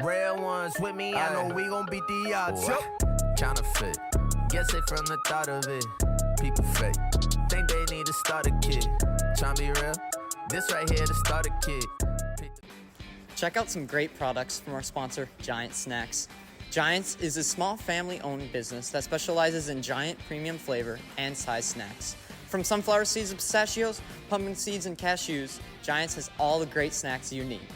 Real ones with me, I know we gon' beat the odds. Counterfeit, guess it from the thought of it. People fake, think they need to start a kid. Tryna be real, this right here to start a kid. Check out some great products from our sponsor, Giant Snacks. Giants is a small family-owned business that specializes in giant premium flavor and size snacks. From sunflower seeds and pistachios, pumpkin seeds and cashews, Giants has all the great snacks you need.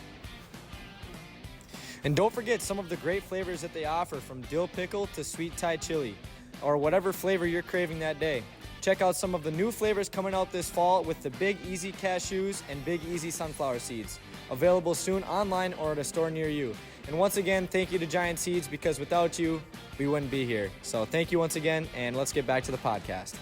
And don't forget some of the great flavors that they offer, from dill pickle to sweet Thai chili, or whatever flavor you're craving that day. Check out some of the new flavors coming out this fall with the Big Easy cashews and Big Easy sunflower seeds. Available soon online or at a store near you. And once again, thank you to Giant Seeds, because without you, we wouldn't be here. So thank you once again, and let's get back to the podcast.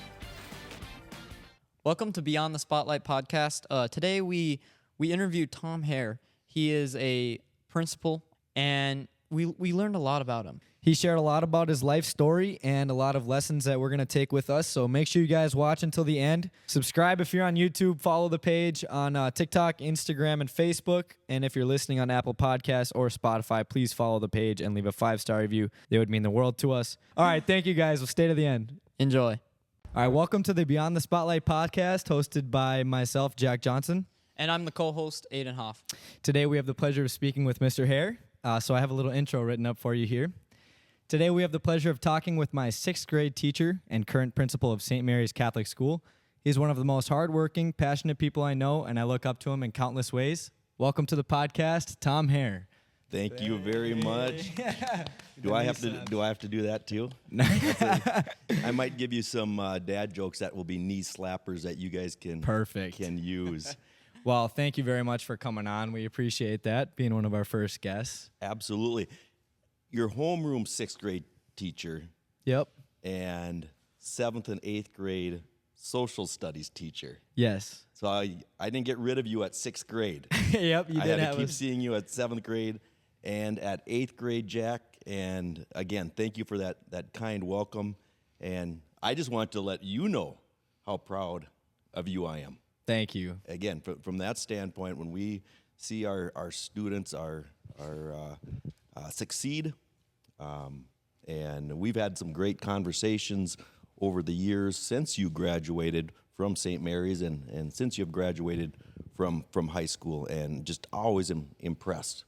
Welcome to Beyond the Spotlight podcast. Today we interviewed Tom Haire. He is a principal, and we learned a lot about him. He shared a lot about his life story and a lot of lessons that we're going to take with us. So make sure you guys watch until the end. Subscribe if you're on YouTube. Follow the page on TikTok, Instagram, and Facebook. And if you're listening on Apple Podcasts or Spotify, please follow the page and leave a 5-star review. They would mean the world to us. All right, thank you guys. We'll stay to the end. Enjoy. All right, welcome to the Beyond the Spotlight podcast, hosted by myself, Jack Johnson. And I'm the co-host, Aiden Hoff. Today we have the pleasure of speaking with Mr. Haire. So I have a little intro written up for you here. Today we have the pleasure of talking with my 6th grade teacher and current principal of St. Mary's Catholic School. He's one of the most hardworking, passionate people I know, and I look up to him in countless ways. Welcome to the podcast, Tom Haire. Thank you very much. Do I have to do that too? I might give you some dad jokes that will be knee slappers that you guys can use. Well, thank you very much for coming on. We appreciate that, being one of our first guests. Absolutely. Your homeroom 6th grade teacher. Yep. And 7th and 8th grade social studies teacher. Yes. So I didn't get rid of you at 6th grade. Yep, you did. I had to keep seeing you at 7th grade and at 8th grade, Jack. And again, thank you for that kind welcome. And I just want to let you know how proud of you I am. Thank you. Again, from that standpoint, when we see our students succeed, and we've had some great conversations over the years since you graduated from St. Mary's and since you've graduated from high school, and just always impressed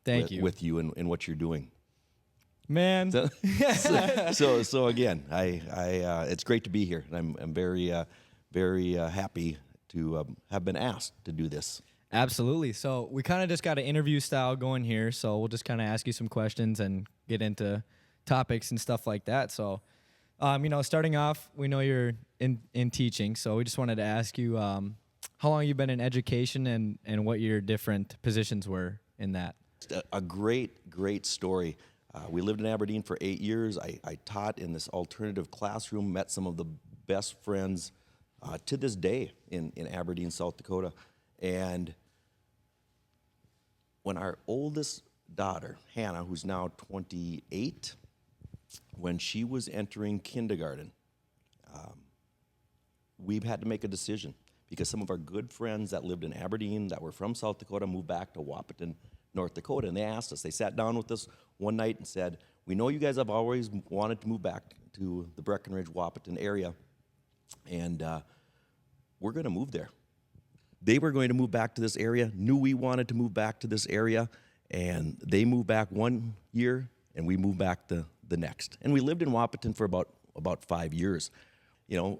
with you and what you're doing. Man. So again, I it's great to be here, and I'm very happy to have been asked to do this. Absolutely. So we kind of just got an interview style going here. So we'll just kind of ask you some questions and get into topics and stuff like that. So, starting off, we know you're in teaching. So we just wanted to ask you how long you've been in education and what your different positions were in that. A great story. We lived in Aberdeen for 8 years. I taught in this alternative classroom, met some of the best friends to this day in Aberdeen, South Dakota. And when our oldest daughter, Hannah, who's now 28, when she was entering kindergarten, we've had to make a decision because some of our good friends that lived in Aberdeen that were from South Dakota moved back to Wahpeton, North Dakota. And they asked us, they sat down with us one night and said, "We know you guys have always wanted to move back to the Breckenridge, Wahpeton area, and we're going to move there." They were going to move back to this area, knew we wanted to move back to this area, and they moved back 1 year, and we moved back the next. And we lived in Wahpeton for about 5 years.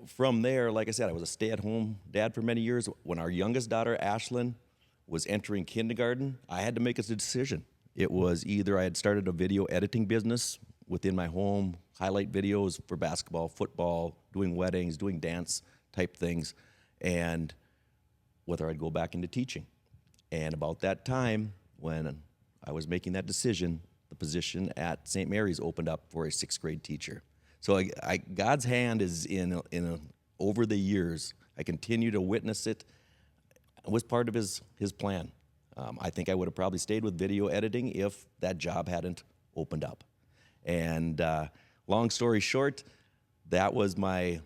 From there, like I said, I was a stay-at-home dad for many years. When our youngest daughter, Ashlyn, was entering kindergarten, I had to make a decision. It was either I had started a video editing business within my home, highlight videos for basketball, football, doing weddings, doing dance type things, and whether I'd go back into teaching. And about that time, when I was making that decision, the position at St. Mary's opened up for a 6th grade teacher. So God's hand is over the years. I continue to witness it. It was part of his plan. I think I would have probably stayed with video editing if that job hadn't opened up. And long story short, that was my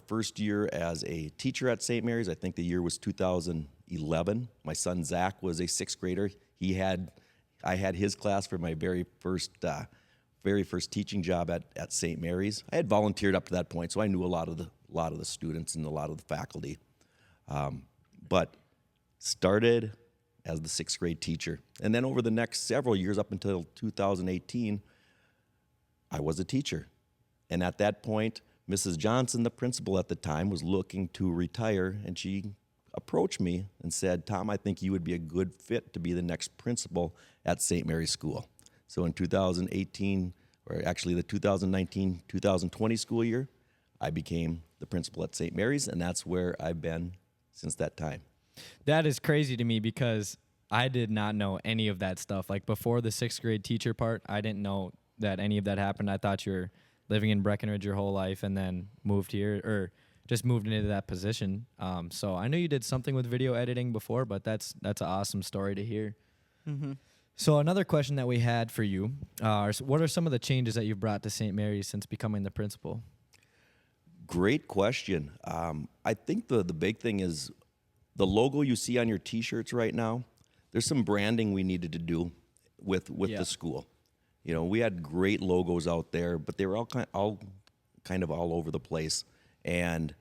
first year as a teacher at St. Mary's. I think the year was 2011. My son Zach was a 6th grader. He had I had his class for my very first teaching job at St. Mary's. I had volunteered up to that point, so I knew a lot of the students and a lot of the faculty. But started as the 6th grade teacher. And then over the next several years, up until 2018, I was a teacher. And at that point, Mrs. Johnson, the principal at the time, was looking to retire, and she approached me and said, Tom, I think you would be a good fit to be the next principal at St. Mary's School. So in 2018, or actually the 2019-2020 school year, I became the principal at St. Mary's, and that's where I've been since that time. That is crazy to me because I did not know any of that stuff. Like before the 6th grade teacher part, I didn't know that any of that happened. I thought you were living in Breckenridge your whole life and then moved here, or just moved into that position. So I know you did something with video editing before, but that's an awesome story to hear. Mm-hmm. So another question that we had for you, what are some of the changes that you've brought to St. Mary's since becoming the principal? Great question. I think the big thing is the logo you see on your T-shirts right now. There's some branding we needed to do with the school. You know, we had great logos out there, but they were all kind of all over the place. And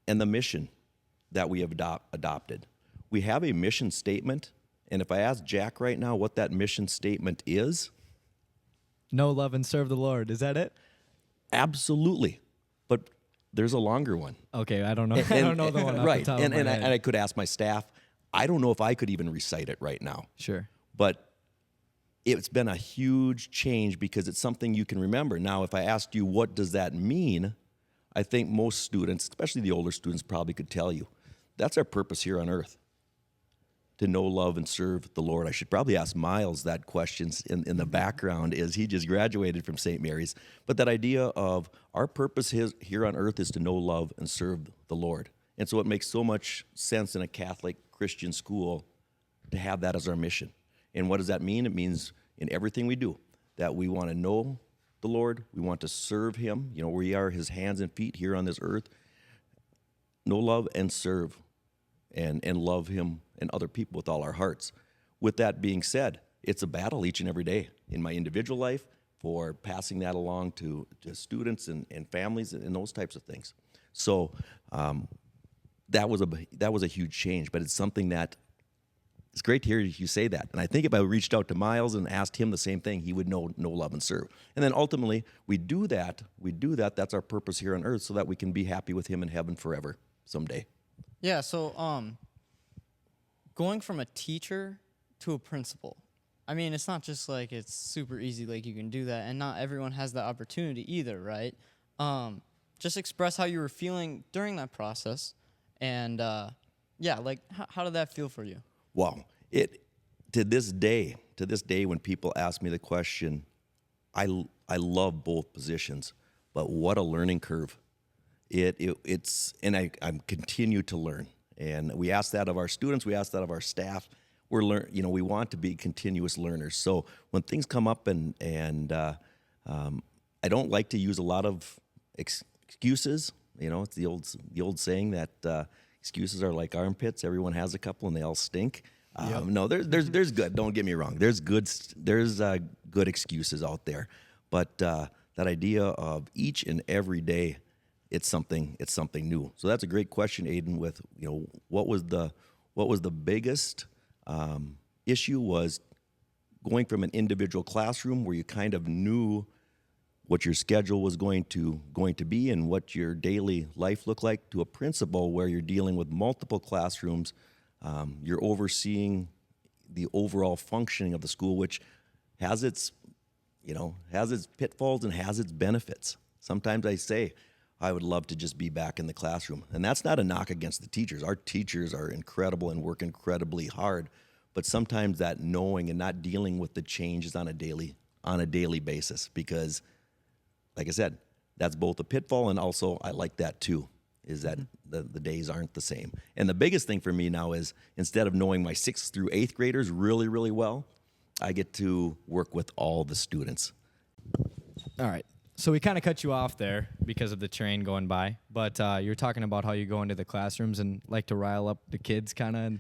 the mission that we have adopted. We have a mission statement, and if I ask Jack right now what that mission statement is, know, love, and serve the Lord. Is that it? Absolutely. But there's a longer one. Okay, I don't know. I don't know the one off right. the top of my head. And I could ask my staff. I don't know if I could even recite it right now. Sure. But it's been a huge change because it's something you can remember. Now, if I asked you what does that mean, I think most students, especially the older students, probably could tell you. That's our purpose here on earth, to know, love, and serve the Lord. I should probably ask Miles that question in the background, is he just graduated from St. Mary's. But that idea of our purpose here on earth is to know, love, and serve the Lord. And so it makes so much sense in a Catholic Christian school to have that as our mission. And what does that mean? It means in everything we do that we want to know the Lord, we want to serve him. You know, we are his hands and feet here on this earth. Know, love, and serve, and love him and other people with all our hearts. With that being said, it's a battle each and every day in my individual life for passing that along to students and families and those types of things. So that was a huge change, but it's something that it's great to hear you say that. And I think if I reached out to Miles and asked him the same thing, he would know, love, and serve. And then ultimately, we do that. That's our purpose here on earth, so that we can be happy with him in heaven forever someday. Yeah, so going from a teacher to a principal, I mean, it's not just like it's super easy, like you can do that, and not everyone has that opportunity either, right? Just express how you were feeling during that process, and like how did that feel for you? Wow. To this day, when people ask me the question, I love both positions, but what a learning curve. It's I continue to learn, and we ask that of our students, we ask that of our staff. We want to be continuous learners. So when things come up, and I don't like to use a lot of excuses. You know, it's the old saying that excuses are like armpits. Everyone has a couple, and they all stink. Yep. No, there's good. Don't get me wrong. There's good excuses out there, but that idea of each and every day, it's something new. So that's a great question, Aiden. With what was the biggest issue was going from an individual classroom where you kind of knew what your schedule was going to be and what your daily life looked like, to a principal where you're dealing with multiple classrooms. You're overseeing the overall functioning of the school, which has its pitfalls and has its benefits. Sometimes I say, I would love to just be back in the classroom. And that's not a knock against the teachers. Our teachers are incredible and work incredibly hard. But sometimes that knowing and not dealing with the changes on a daily basis, because like I said, that's both a pitfall, and also I like that too, is that the days aren't the same. And the biggest thing for me now is, instead of knowing my 6th through 8th graders really, really well, I get to work with all the students. All right. So we kind of cut you off there because of the train going by, but you were talking about how you go into the classrooms and like to rile up the kids kind of.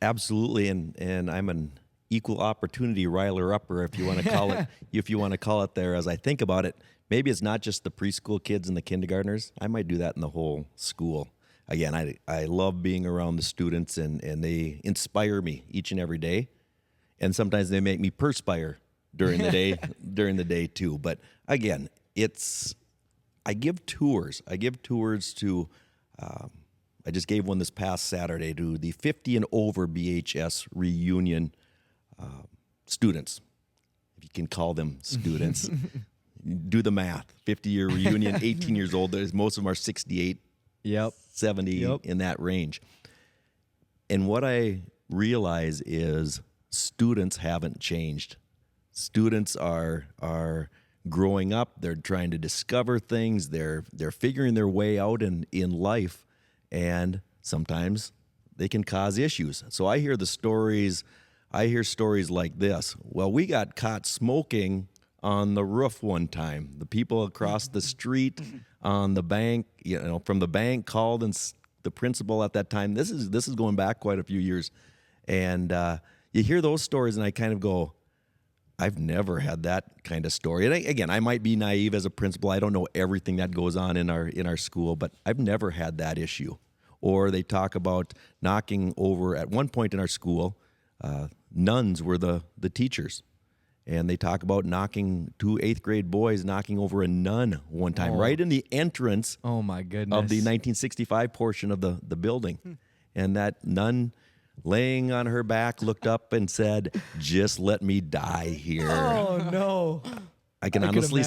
Absolutely, and I'm an equal opportunity riler-upper, if you want to call it, if you want to call it there. As I think about it, maybe it's not just the preschool kids and the kindergartners. I might do that in the whole school. Again, I love being around the students, and they inspire me each and every day. And sometimes they make me perspire during the day too. But again, I give tours. I give tours to, I just gave one this past Saturday to the 50 and over BHS reunion students, if you can call them students. Do the math. 50-year reunion, 18 years old. Most of them are 68, 70, in that range. And what I realize is students haven't changed. Students are growing up. They're trying to discover things. They're figuring their way out in life, and sometimes they can cause issues. So I hear stories like this. Well, we got caught smoking on the roof one time. The people across the street on the bank, from the bank called, and the principal at that time. This is going back quite a few years, and you hear those stories, and I kind of go, I've never had that kind of story. And again, I might be naive as a principal. I don't know everything that goes on in our school, but I've never had that issue. Or they talk about knocking over, at one point in our school, nuns were the teachers. And they talk about two 8th grade boys knocking over a nun one time, right in the entrance Oh my goodness. of the 1965 portion of the building. And that nun, laying on her back, looked up and said, "Just let me die here." Oh no. I can honestly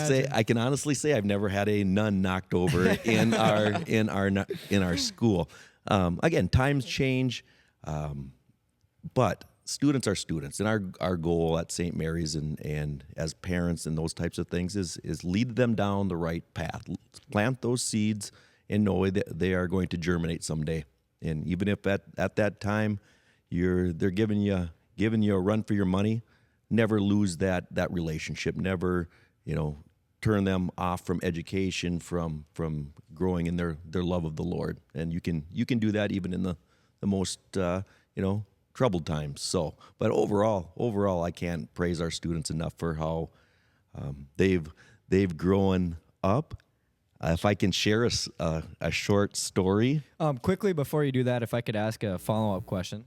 say I've never had a nun knocked over in our school. Again, times change, but students are students, and our goal at St. Mary's and as parents and those types of things is lead them down the right path, plant those seeds, and know that they are going to germinate someday. And even if at that time they're giving you a run for your money, never lose that relationship. Never turn them off from education, from growing in their love of the Lord. And you can do that even in the most troubled times. So, but overall, I can't praise our students enough for how they've grown up. If I can share a short story. Quickly before you do that, if I could ask a follow-up question.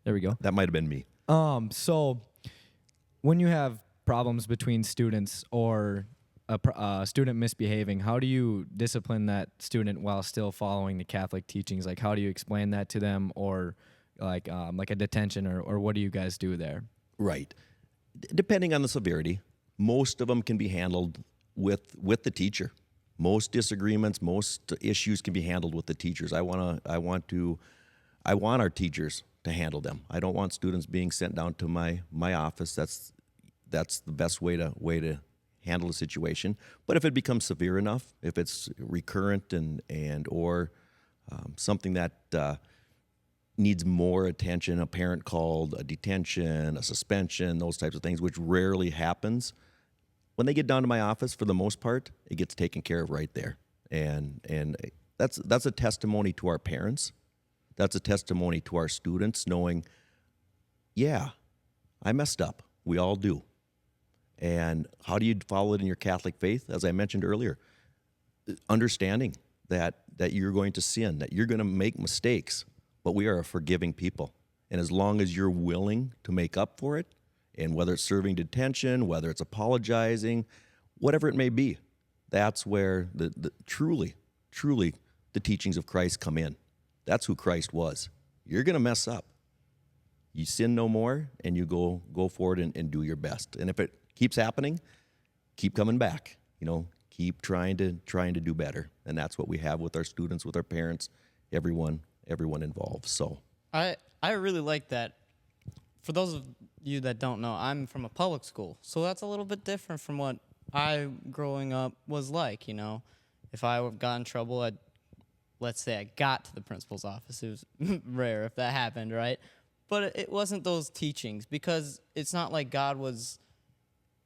There we go. That might have been me. So when you have problems between students or a student misbehaving, how do you discipline that student while still following the Catholic teachings? Like, how do you explain that to them, or like a detention, or what do you guys do there? Right. Depending on the severity, most of them can be handled with the teacher. Most disagreements, most issues can be handled with the teachers. I want our teachers to handle them. I don't want students being sent down to my office. That's the best way to handle a situation. But if it becomes severe enough, if it's recurrent or something that needs more attention, a parent called, a detention, a suspension, those types of things, which rarely happens, when they get down to my office, for the most part, it gets taken care of right there. And that's a testimony to our parents. That's a testimony to our students, knowing, yeah, I messed up. We all do. And how do you follow it in your Catholic faith? As I mentioned earlier, understanding that you're going to sin, that you're going to make mistakes, but we are a forgiving people. And as long as you're willing to make up for it, and whether it's serving detention, whether it's apologizing, whatever it may be, that's where the truly the teachings of Christ come in. That's who Christ was. You're going to mess up. You sin no more, and you go forward and do your best. And if it keeps happening, keep coming back. Keep trying to do better. And that's what we have with our students, with our parents, everyone involved. So I really like that. For those of you that don't know, I'm from a public school, so that's a little bit different from what I growing up was like. If I got in trouble, let's say I got to the principal's office. It was rare if that happened, right? But it wasn't those teachings, because it's not like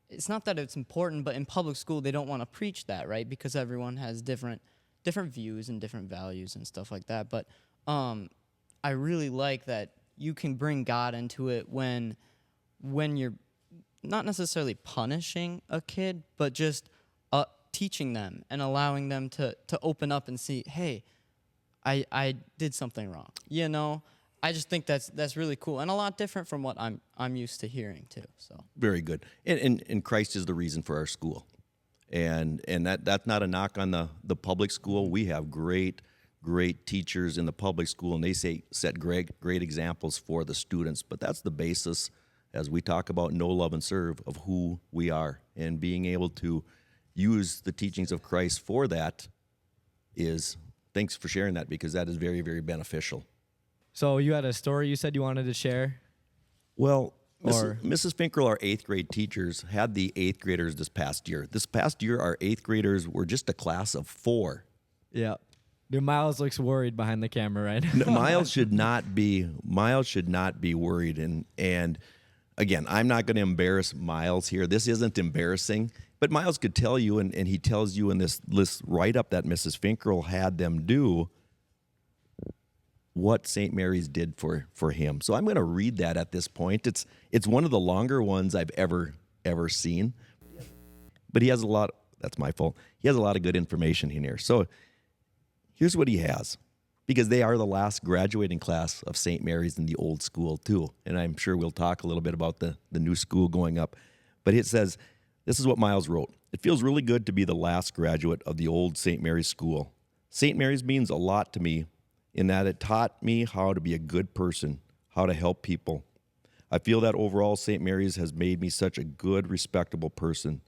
it's not that it's important, but in public school they don't want to preach that, right? Because everyone has different views and different values and stuff like that. But I really like that you can bring God into it when when you're not necessarily punishing a kid, but just teaching them and allowing them to open up and see, hey, I did something wrong. You know, I just think that's really cool and a lot different from what I'm used to hearing too. So Very good. And Christ is the reason for our school. And that's not a knock on the public school. We have great teachers in the public school, and they set great examples for the students. But that's the basis, as we talk about know, love, and serve, of who we are. And being able to use the teachings of Christ for that is, thanks for sharing that, because that is very, very beneficial. So you had a story you said you wanted to share? Well, Mrs. Finkel, our 8th grade teachers, had the 8th graders this past year. This past year, our 8th graders were just a class of 4. Yeah. Dude, Miles looks worried behind the camera right now. No, Miles should not be worried. And again, I'm not going to embarrass Miles here. This isn't embarrassing. But Miles could tell you, and he tells you in this list write-up that Mrs. Finkel had them do, what St. Mary's did for him. So I'm going to read that at this point. It's one of the longer ones I've ever seen. But he has a lot, that's my fault. He has a lot of good information in here. So here's what he has, because they are the last graduating class of St. Mary's in the old school too. And I'm sure we'll talk a little bit about the new school going up. But it says, this is what Miles wrote. It feels really good to be the last graduate of the old St. Mary's school. St. Mary's means a lot to me in that it taught me how to be a good person, how to help people. I feel that overall St. Mary's has made me such a good, respectable person.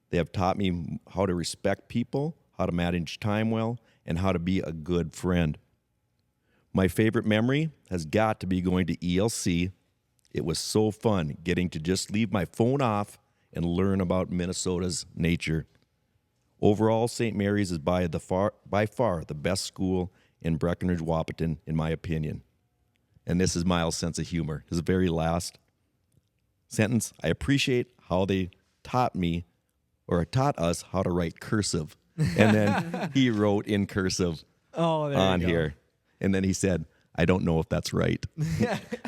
They have taught me how to respect people, how to manage time well, and how to be a good friend. My favorite memory has got to be going to ELC. It was so fun getting to just leave my phone off and learn about Minnesota's nature. Overall, St. Mary's is by far the best school in Breckenridge, Wahpeton, in my opinion. And this is Miles' sense of humor. His very last sentence, I appreciate how they taught us how to write cursive. And then he wrote in cursive on here. And then he said, I don't know if that's right.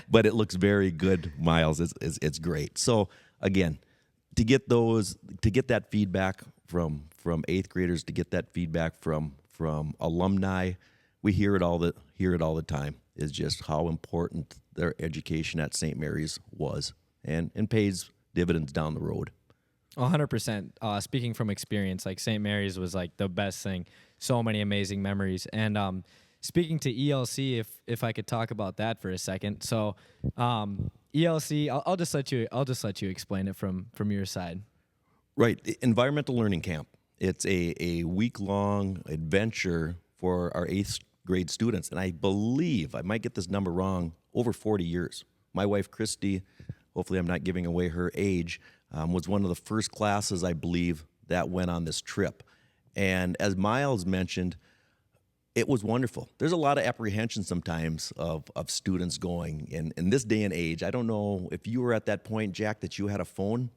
But it looks very good, Miles. It's great. So again, to get that feedback from 8th graders, to get that feedback from alumni, we hear it all the time, is just how important their education at St. Mary's was and pays dividends down the road. 100%. Speaking from experience, like St. Mary's was like the best thing. So many amazing memories. And speaking to ELC, if I could talk about that for a second. So ELC, I'll just let you explain it from your side. Right, Environmental Learning Camp. It's a week-long adventure for our 8th grade students, and I believe, I might get this number wrong, over 40 years. My wife, Christy, hopefully I'm not giving away her age, was one of the first classes, I believe, that went on this trip. And as Miles mentioned, it was wonderful. There's a lot of apprehension sometimes of students going. In this day and age, I don't know if you were at that point, Jack, that you had a phone.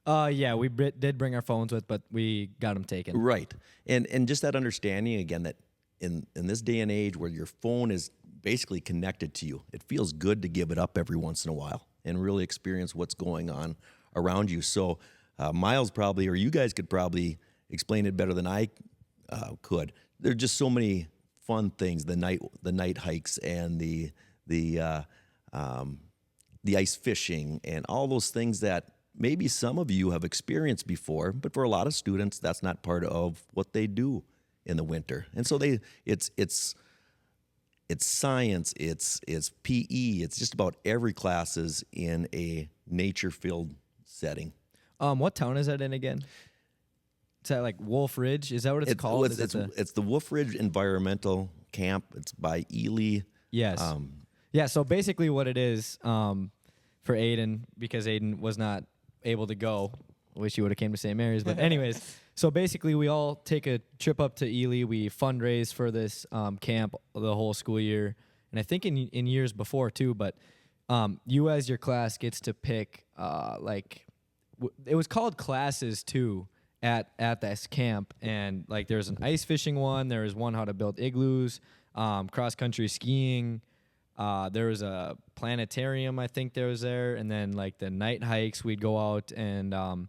Yeah, we did bring our phones with, but we got them taken. Right. And just that understanding, again, that in this day and age where your phone is basically connected to you, it feels good to give it up every once in a while and really experience what's going on around you. So Miles probably, or you guys could probably explain it better than I could. There are just so many fun things, the night hikes and the ice fishing and all those things that maybe some of you have experienced before, but for a lot of students, that's not part of what they do in the winter. And so it's science, it's PE, it's just about every class is in a nature-filled setting. What town is that in again? Is that like Wolf Ridge? Is that what it's called? It's the Wolf Ridge Environmental Camp. It's by Ely. Yes. Yeah, so basically what it is for Aiden, because Aiden was not able to go. I wish he would have came to St. Mary's. But anyways, so basically we all take a trip up to Ely. We fundraise for this camp the whole school year. And I think in years before too, but you as your class gets to pick it was called classes too at this camp. And like there's an ice fishing one. There was one how to build igloos, cross country skiing, There was a planetarium, I think there was there, and then like the night hikes, we'd go out and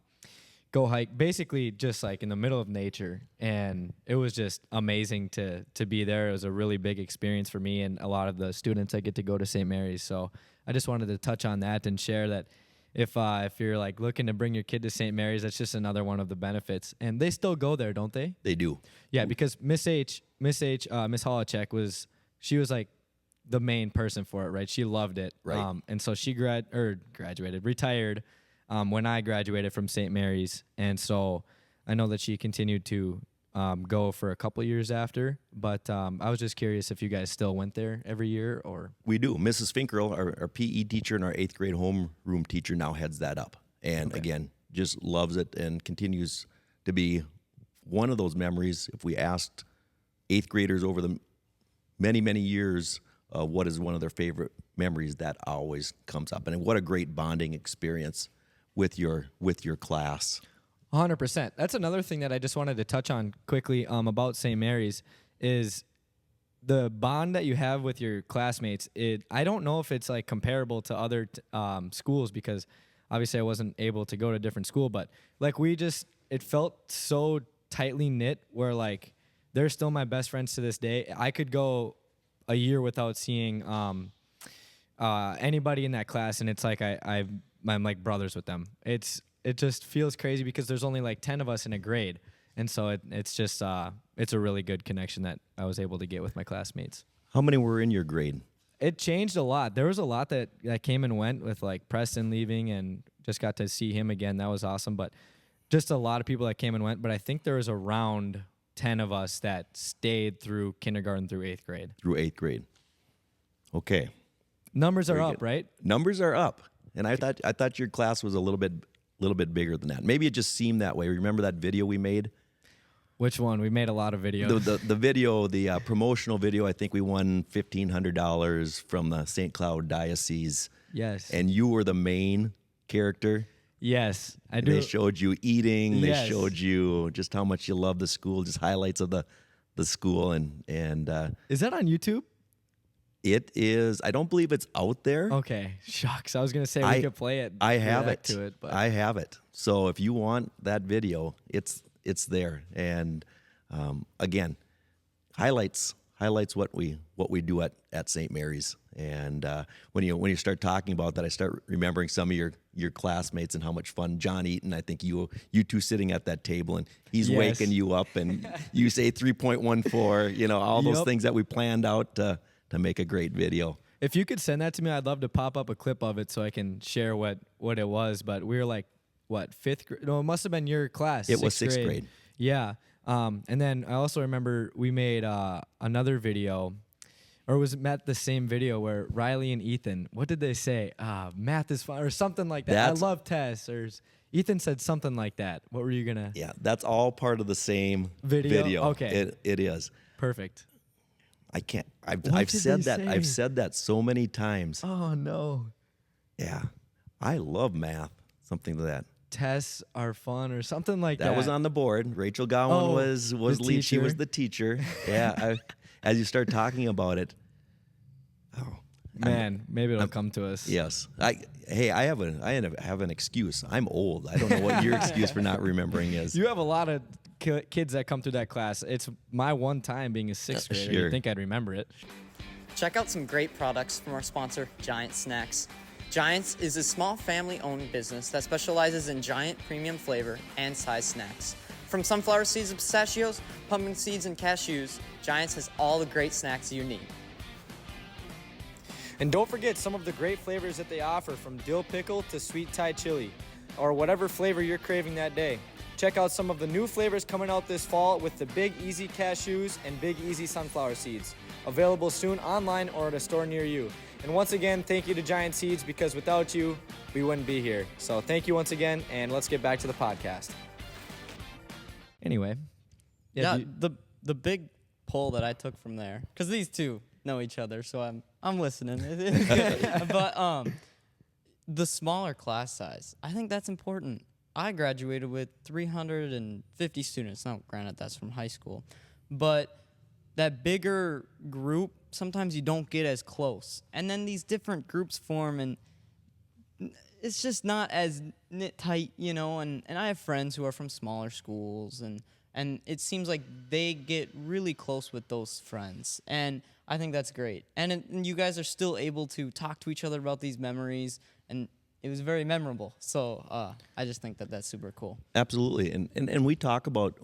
go hike, basically just like in the middle of nature, and it was just amazing to be there. It was a really big experience for me and a lot of the students that get to go to St. Mary's. So I just wanted to touch on that and share that if you're like looking to bring your kid to St. Mary's, that's just another one of the benefits. And they still go there, don't they? They do. Yeah, because Miss Holacek she was like the main person for it, right? She loved it. Right. And so she retired when I graduated from St. Mary's. And so I know that she continued to go for a couple years after. But I was just curious if you guys still went there every year or... We do. Mrs. Finkerl, our PE teacher and our 8th grade homeroom teacher, now heads that up. And again, just loves it and continues to be one of those memories. If we asked 8th graders over the many, many years what is one of their favorite memories, that always comes up. And what a great bonding experience with your class. 100%. That's another thing that I just wanted to touch on quickly about St. Mary's is the bond that you have with your classmates. I don't know if it's like comparable to other schools because obviously I wasn't able to go to a different school, but like it felt so tightly knit where like they're still my best friends to this day. I could go a year without seeing anybody in that class, and it's like I'm like brothers with them. It just feels crazy because there's only like 10 of us in a grade. And so it's just, it's a really good connection that I was able to get with my classmates. How many were in your grade? It changed a lot. There was a lot that came and went with like Preston leaving and just got to see him again. That was awesome. But just a lot of people that came and went. But I think there was around 10 of us that stayed through kindergarten through 8th grade. Through 8th grade. Okay. Numbers are up, right? Numbers are up. And I thought your class was a little bit bigger than that. Maybe it just seemed that way. Remember that video we made? Which one? We made a lot of videos. The video, the promotional video, I think we won $1,500 from the St. Cloud Diocese. Yes. And you were the main character. Yes, I do. They showed you eating. Yes. They showed you just how much you love the school, just highlights of the school. And Is that on YouTube? It is. I don't believe it's out there. Okay, shucks. I was gonna say we could play it. I have react it. To it, but I have it. So if you want that video, it's there. And again, highlights what we do at St. Mary's. And when you start talking about that, I start remembering some of your classmates and how much fun John Eaton. I think you two sitting at that table and he's waking you up and you say 3.14. All those things that we planned out to make a great video. If you could send that to me, I'd love to pop up a clip of it so I can share what it was. But we were like, what, 5th grade? No, it must have been your class. It was 6th grade. Yeah. And then I also remember we made another video, or was it the same video where Riley and Ethan, what did they say? Math is fun, or something like that. I love tests, or Ethan said something like that. What were you going to? Yeah, that's all part of the same video. Okay. It is. Perfect. I can't. I've said that. Say? I've said that so many times. Oh no. Yeah, I love math. Something like that. Tests are fun, or something like that. That was on the board. Rachel Gowan was lead. She was the teacher. Yeah. As you start talking about it, maybe it'll come to us. Yes. I have an excuse. I'm old. I don't know what your excuse for not remembering is. You have a lot of kids that come through that class. It's my one time being a 6th grader. Sure. You'd think I'd remember it. Check out some great products from our sponsor, Giant Snacks. Giants is a small family-owned business that specializes in giant premium flavor and size snacks. From sunflower seeds and pistachios, pumpkin seeds and cashews, Giants has all the great snacks you need. And don't forget some of the great flavors that they offer, from dill pickle to sweet Thai chili, or whatever flavor you're craving that day. Check out some of the new flavors coming out this fall with the Big Easy cashews and Big Easy sunflower seeds. Available soon online or at a store near you. And once again, thank you to Giant Seeds, because without you, we wouldn't be here. So thank you once again, and let's get back to the podcast. Anyway. Yeah, the big pull that I took from there, because these two know each other, so I'm listening. It's good. But the smaller class size, I think that's important. I graduated with 350 students. Now, granted, that's from high school. But that bigger group, sometimes you don't get as close. And then these different groups form, and it's just not as knit tight, and I have friends who are from smaller schools, and it seems like they get really close with those friends. And I think that's great. And you guys are still able to talk to each other about these memories, and it was very memorable. So I just think that that's super cool. Absolutely, and we talk about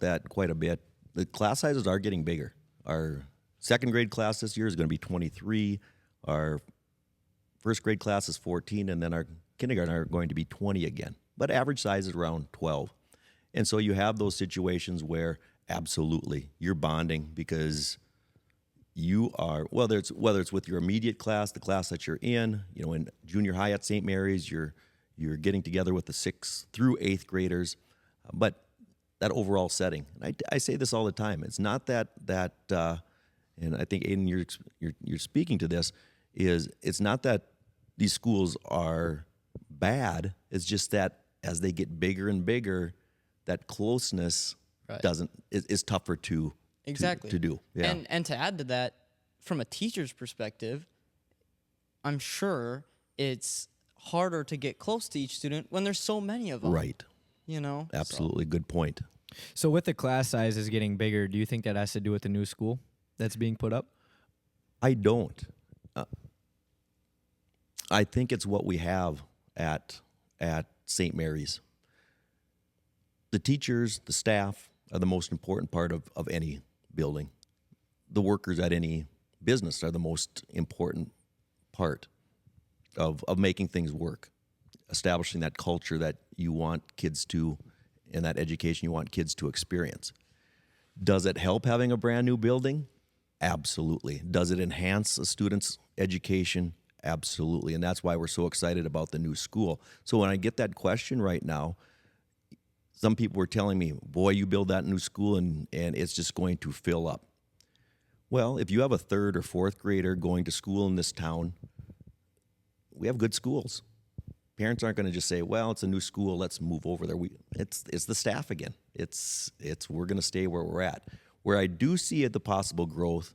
that quite a bit. The class sizes are getting bigger. Our second grade class this year is going to be 23. Our first grade class is 14, and then our kindergarten are going to be 20 again. But average size is around 12. And so you have those situations where absolutely you're bonding because you are, whether it's with your immediate class, the class that you're in, in junior high at St. Mary's, you're getting together with the 6th through 8th graders, but that overall setting. And I say this all the time. It's not that and I think Aiden, you're speaking to this, is it's not that these schools are bad. It's just that as they get bigger and bigger, that closeness is tougher to do. Yeah. And to add to that, from a teacher's perspective, I'm sure it's harder to get close to each student when there's so many of them. Right. Absolutely. Good point. So with the class sizes getting bigger, do you think that has to do with the new school that's being put up? I don't. I think it's what we have at St. Mary's. The teachers, the staff are the most important part of any building. The workers at any business are the most important part of making things work, establishing that culture that you want kids to, and that education you want kids to experience. Does it help having a brand new building? Absolutely. Does it enhance a student's education? Absolutely. And that's why we're so excited about the new school. So when I get that question right now, some people were telling me, boy, you build that new school and it's just going to fill up. Well, if you have a 3rd or 4th grader going to school in this town, we have good schools. Parents aren't going to just say, well, it's a new school, let's move over there. It's the staff again. It's we're going to stay where we're at. Where I do see the possible growth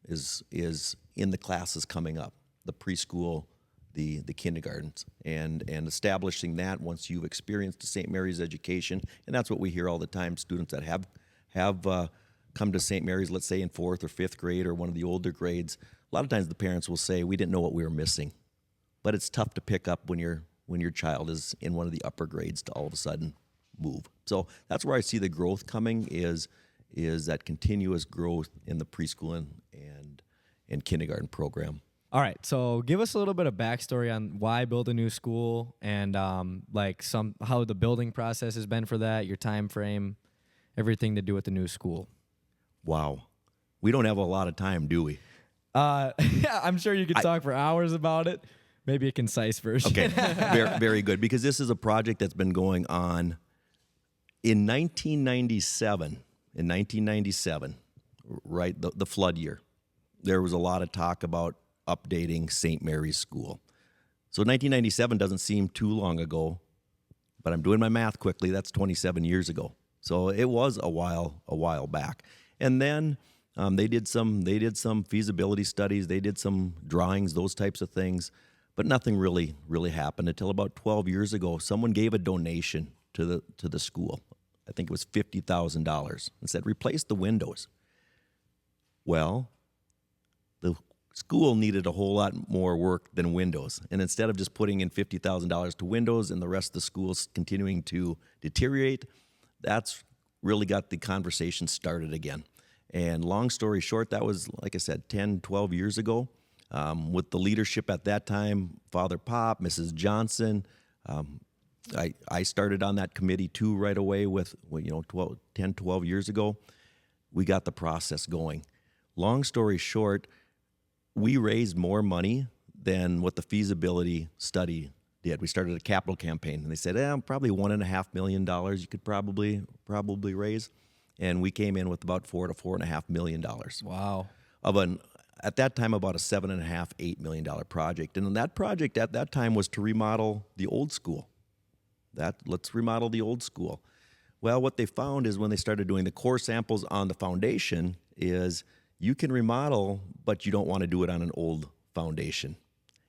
is in the classes coming up, the preschool, the kindergartens, and establishing that once you've experienced a St. Mary's education. And that's what we hear all the time, students that have come to St. Mary's, let's say in 4th or 5th grade or one of the older grades. A lot of times the parents will say, we didn't know what we were missing. But it's tough to pick up when your child is in one of the upper grades to all of a sudden move. So that's where I see the growth coming is that continuous growth in the preschool and kindergarten program. All right, so give us a little bit of backstory on why build a new school and how the building process has been for that, your time frame, everything to do with the new school. Wow. We don't have a lot of time, do we? Yeah, I'm sure you could talk for hours about it. Maybe a concise version. Okay, very, very good, because this is a project that's been going on in 1997. In 1997, right, the flood year, there was a lot of talk about updating St. Mary's School. So 1997 doesn't seem too long ago, but I'm doing my math quickly. That's 27 years ago. So it was a while back. And then they did some feasibility studies. They did some drawings, those types of things, but nothing really happened until about 12 years ago. Someone gave a donation to the school. I think it was $50,000 and said, replace the windows. Well, the school needed a whole lot more work than windows. And instead of just putting in $50,000 to windows and the rest of the schools continuing to deteriorate, that's really got the conversation started again. And long story short, that was, like I said, 10, 12 years ago. With the leadership at that time, Father Pop, Mrs. Johnson, I started on that committee too right away with 10, 12 years ago. We got the process going. Long story short, we raised more money than what the feasibility study did. We started a capital campaign, and they said, probably $1.5 million you could probably raise. And we came in with about $4 to $4.5 million. Wow. At that time, about a $7.5, $8 million project. And that project at that time was to remodel the old school. Let's remodel the old school. Well, what they found is when they started doing the core samples on the foundation is you can remodel, but you don't want to do it on an old foundation.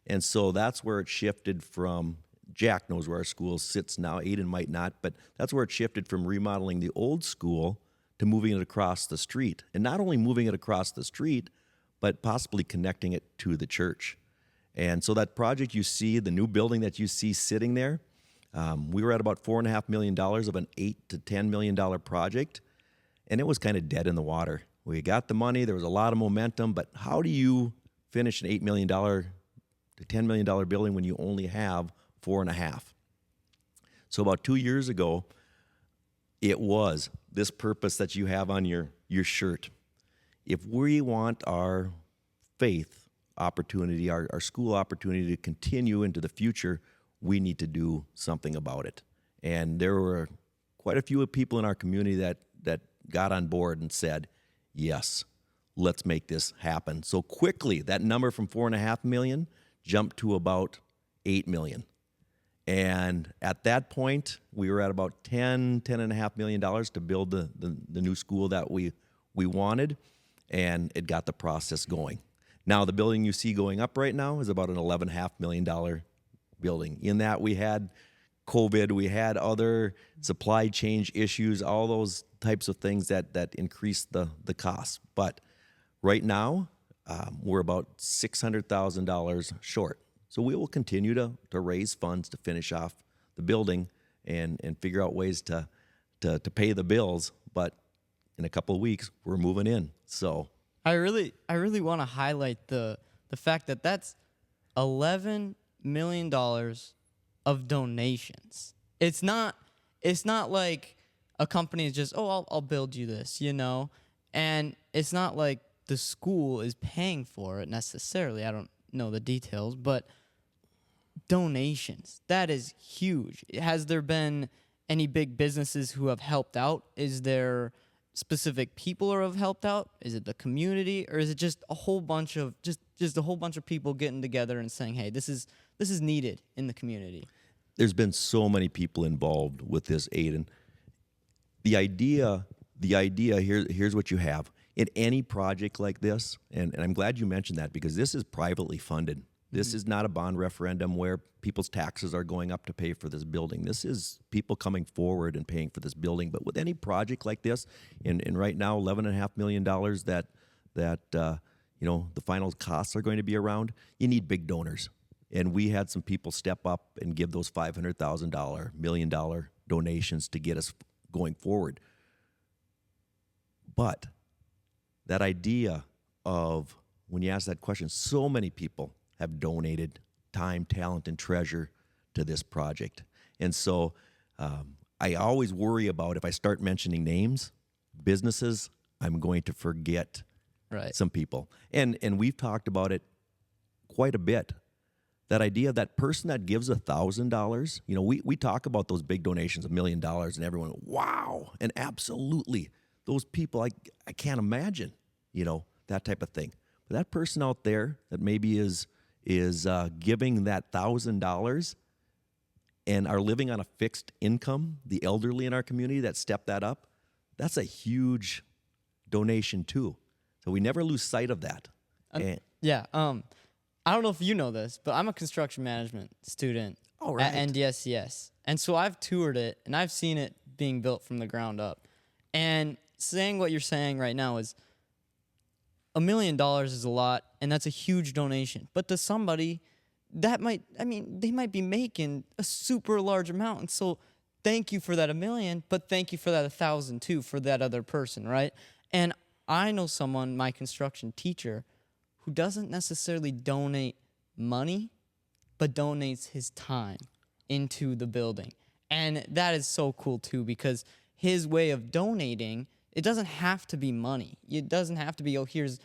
And so that's where it shifted from, Jack knows where our school sits now, Aiden might not, but that's where it shifted from remodeling the old school to moving it across the street. And not only moving it across the street, but possibly connecting it to the church. And so that project you see, the new building that you see sitting there, we were at about $4.5 million of an $8 to $10 million project, and it was kind of dead in the water. We got the money, there was a lot of momentum, but how do you finish an $8 million to $10 million building when you only have 4.5? So about 2 years ago, it was this purpose that you have on your shirt. If we want our faith opportunity, our school opportunity to continue into the future, we need to do something about it. And there were quite a few people in our community that got on board and said, yes, let's make this happen. So quickly, that number from 4.5 million jumped to about 8 million. And at that point, we were at about $10.5 million to build the new school that we wanted, and it got the process going. Now, the building you see going up right now is about an $11.5 million building. In that, we had COVID, we had other supply chain issues, all those types of things that increased the cost. But right now, we're about $600,000 short. So we will continue to raise funds to finish off the building and figure out ways to pay the bills. But in a couple of weeks, we're moving in. So I really want to highlight the fact that that's $11 million of donations. It's not like a company is just, I'll build you this, and it's not like the school is paying for it necessarily. I don't know the details, but donations, that is huge. Has there been any big businesses who have helped out? Is there specific people who have helped out? Is it the community, or is it just a whole bunch of just a whole bunch of people getting together and saying, hey, this is needed in the community? There's been so many people involved with this, Aiden. The idea here's what you have. In any project like this, and I'm glad you mentioned that, because this is privately funded. This is not a bond referendum where people's taxes are going up to pay for this building. This is people coming forward and paying for this building. But with any project like this, and right now $11.5 million that the final costs are going to be around, you need big donors. And we had some people step up and give those $500,000, $1 million donations to get us going forward. But that idea of, when you ask that question, so many people have donated time, talent, and treasure to this project. And so I always worry about, if I start mentioning names, businesses, I'm going to forget some people. And we've talked about it quite a bit. That idea of that person that gives $1,000, we talk about those big donations, $1 million, and everyone, wow, and absolutely. Those people, I can't imagine, that type of thing. But that person out there that maybe is giving that $1,000 and are living on a fixed income, the elderly in our community that step that up, that's a huge donation too. So we never lose sight of that. I don't know if you know this, but I'm a construction management student at NDSCS. And so I've toured it, and I've seen it being built from the ground up. And saying what you're saying right now is $1 million is a lot, and that's a huge donation. But to somebody, they might be making a super large amount. And so thank you for that $1 million, but thank you for that 1,000 too for that other person, right? And I know someone, my construction teacher, who doesn't necessarily donate money, but donates his time into the building. And that is so cool too, because his way of donating, it doesn't have to be money. It doesn't have to be, here's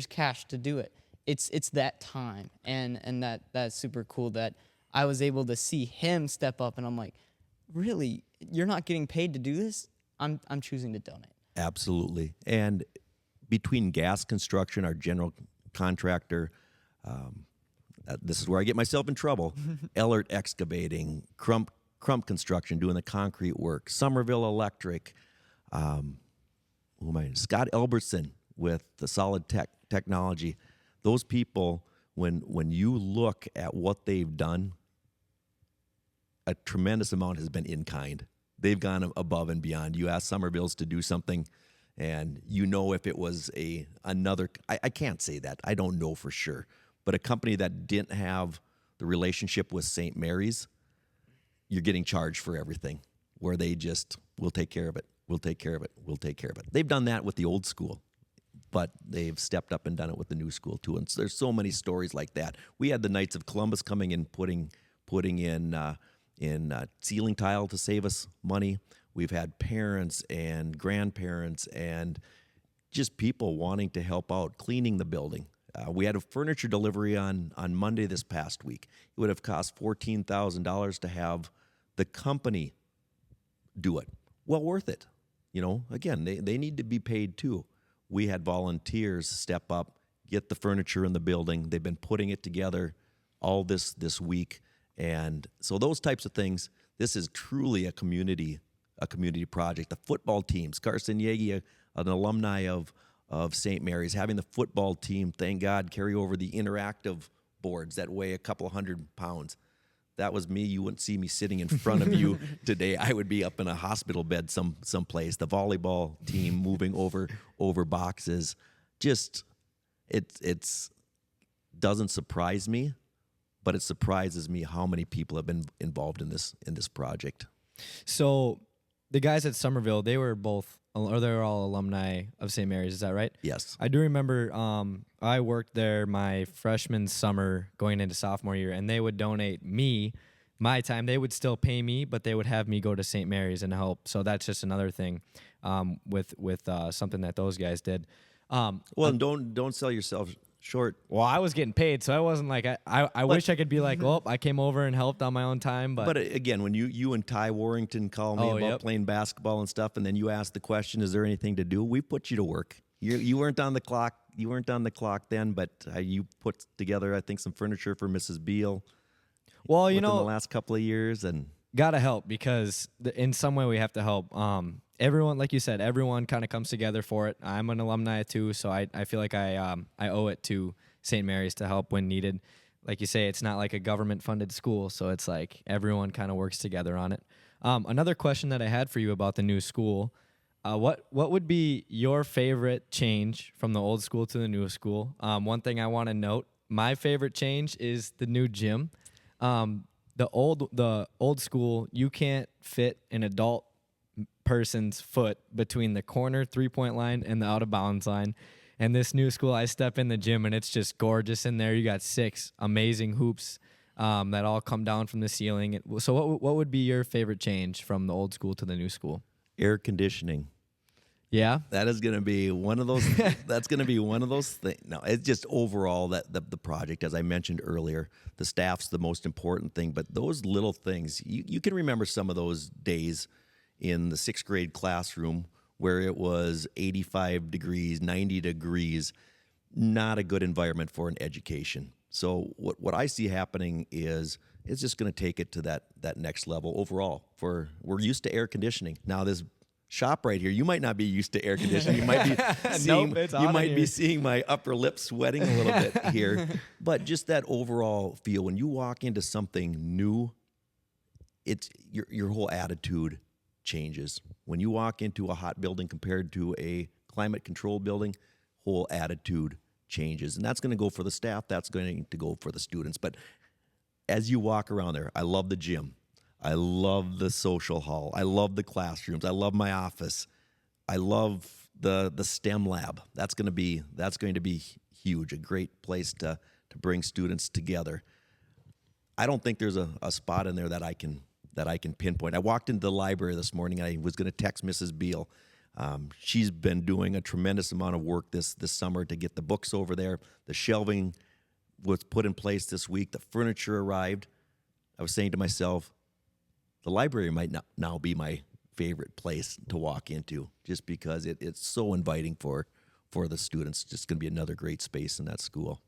cash to do it. It's that time. And that's super cool that I was able to see him step up, and I'm like, really? You're not getting paid to do this? I'm choosing to donate. Absolutely. And between Gas Construction, our general contractor, this is where I get myself in trouble, Ellert Excavating, Crump Crump Construction doing the concrete work, Somerville Electric, Scott Elberson with the solid technology. Those people, when you look at what they've done, a tremendous amount has been in kind. They've gone above and beyond. You ask Somerville's to do something, and you know if it was another, I can't say that. I don't know for sure. But a company that didn't have the relationship with St. Mary's, you're getting charged for everything, where they just, we'll take care of it, we'll take care of it, we'll take care of it. They've done that with the old school, but they've stepped up and done it with the new school too. And so there's so many stories like that. We had the Knights of Columbus coming in, putting in ceiling tile to save us money. We've had parents and grandparents and just people wanting to help out, cleaning the building. We had a furniture delivery on Monday this past week. It would have cost $14,000 to have the company do it. Well worth it. Again, they need to be paid too. We had volunteers step up, get the furniture in the building. They've been putting it together all this week. And so those types of things, this is truly a community project. The football teams, Carson Yegi, an alumni of St. Mary's, having the football team, thank God, carry over the interactive boards that weigh a couple of 100 pounds. That was me. You wouldn't see me sitting in front of you today. I would be up in a hospital bed someplace. The volleyball team moving over boxes. Just it's doesn't surprise me, but it surprises me how many people have been involved in this project. So the guys at Somerville, they were all alumni of St. Mary's, is that right? Yes. I do remember I worked there my freshman summer going into sophomore year, and they would donate me my time. They would still pay me, but they would have me go to St. Mary's and help. So that's just another thing with something that those guys did. Don't sell yourself short. Well, I was getting paid, so I wasn't like I wish I could be like, well, I came over and helped on my own time. But again, when you and Ty Warrington call me about playing basketball and stuff, and then you ask the question, "Is there anything to do?" We put you to work. You weren't on the clock. You weren't on the clock then, but you put together, I think, some furniture for Mrs. Beal. Well, within the last couple of years, and gotta help because in some way we have to help. Everyone, like you said, everyone kind of comes together for it. I'm an alumni too, so I feel like I owe it to St. Mary's to help when needed. Like you say, it's not like a government-funded school, so it's like everyone kind of works together on it. Another question that I had for you about the new school, what would be your favorite change from the old school to the new school? One thing I want to note, my favorite change is the new gym. The old school, you can't fit an adult person's foot between the corner 3-point line and the out of bounds line. And this new school, I step in the gym and it's just gorgeous in there. You got 6 amazing hoops that all come down from the ceiling. So what would be your favorite change from the old school to the new school? Air conditioning. Yeah, that is going to be one of those. That's going to be one of those things. No, it's just overall that the project, as I mentioned earlier, the staff's the most important thing. But those little things, you can remember some of those days in the 6th grade classroom where it was 85 degrees, 90 degrees, not a good environment for an education. So what I see happening is it's just going to take it to that next level overall. We're used to air conditioning. Now this shop right here, you might not be used to air conditioning. You might be seeing, be seeing my upper lip sweating a little bit here. But just that overall feel, when you walk into something new, it's your whole attitude changes. When you walk into a hot building compared to a climate controlled building, whole attitude changes. And that's going to go for the staff, that's going to go for the students. But as you walk around there, I love the gym. I love the social hall. I love the classrooms. I love my office. I love the STEM lab. That's going to be huge. A great place to bring students together. I don't think there's a spot in there that I can pinpoint. I walked into the library this morning. I was going to text Mrs. Beal. She's been doing a tremendous amount of work this summer to get the books over there. The shelving was put in place this week. The furniture arrived. I was saying to myself, the library might now be my favorite place to walk into, just because it's so inviting for the students. Just going to be another great space in that school.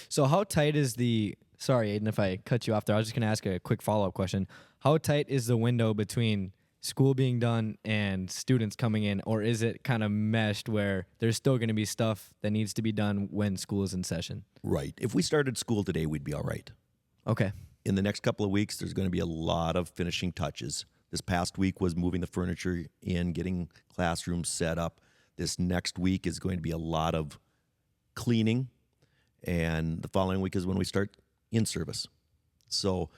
So how tight is the Sorry, Aiden, if I cut you off there. I was just going to ask a quick follow-up question. How tight is the window between school being done and students coming in, or is it kind of meshed where there's still going to be stuff that needs to be done when school is in session? Right. If we started school today, we'd be all right. Okay. In the next couple of weeks, there's going to be a lot of finishing touches. This past week was moving the furniture in, getting classrooms set up. This next week is going to be a lot of cleaning, and the following week is when we start in-service. So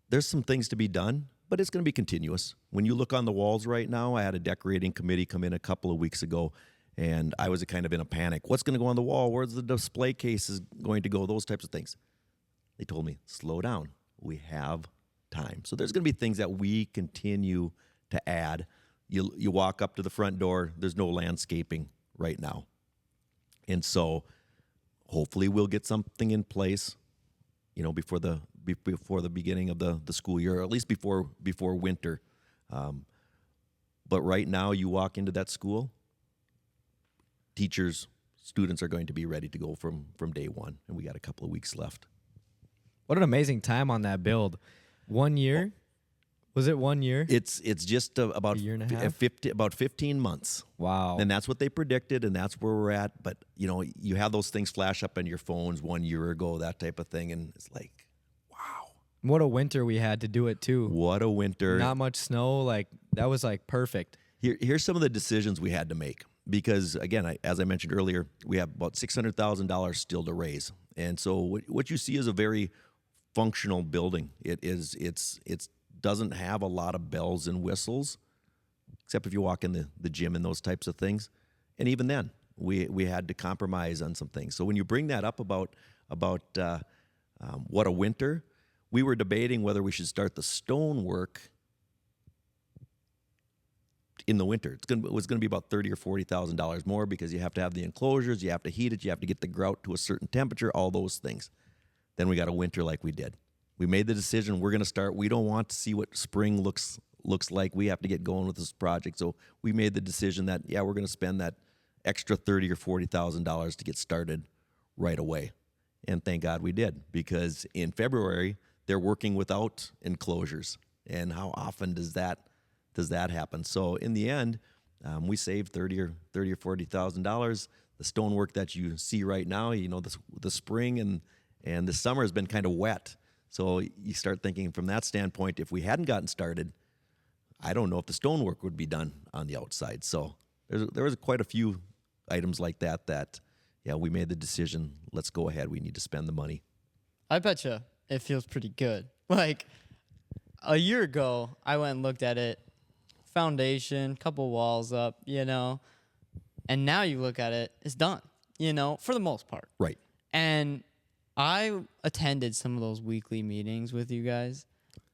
there's some things to be done, but it's going to be continuous. When you look on the walls right now, I had a decorating committee come in a couple of weeks ago, and I was kind of in a panic. What's going to go on the wall? Where's the display cases going to go? Those types of things. They told me, slow down. We have time. So there's going to be things that we continue to add. You walk up to the front door, there's no landscaping right now. And so hopefully we'll get something in place, before the beginning of the school year, or at least before winter. But right now you walk into that school, teachers, students are going to be ready to go from day one, and we got a couple of weeks left. What an amazing time on that build. 1 year? Was it 1 year? It's just about a year and a half? about 15 months. Wow. And that's what they predicted, and that's where we're at. But, you have those things flash up on your phones 1 year ago, that type of thing, and it's like, wow. What a winter we had to do it, too. What a winter. Not much snow. That was, perfect. Here's some of the decisions we had to make. Because, again, as I mentioned earlier, we have about $600,000 still to raise. And so what you see is a very functional building. It's doesn't have a lot of bells and whistles, except if you walk in the gym and those types of things. And even then, we had to compromise on some things. So when you bring that up about what a winter, we were debating whether we should start the stonework in the winter. It was going to be about $30,000 or $40,000 more, because you have to have the enclosures, you have to heat it, you have to get the grout to a certain temperature, all those things. Then we got a winter like we did. We made the decision, we're going to start. We don't want to see what spring looks like. We have to get going with this project. So we made the decision that, we're going to spend that extra $30,000 or $40,000 to get started right away. And thank God we did, because in February, they're working without enclosures. And how often does that happen? So in the end, we saved $30,000 or $40,000. The stonework that you see right now, the spring and the summer has been kind of wet. So you start thinking from that standpoint, if we hadn't gotten started, I don't know if the stonework would be done on the outside. So there was quite a few items like that, we made the decision, let's go ahead. We need to spend the money. I bet you it feels pretty good. A year ago, I went and looked at it, foundation, couple walls up, and now you look at it, it's done, for the most part. Right. And I attended some of those weekly meetings with you guys,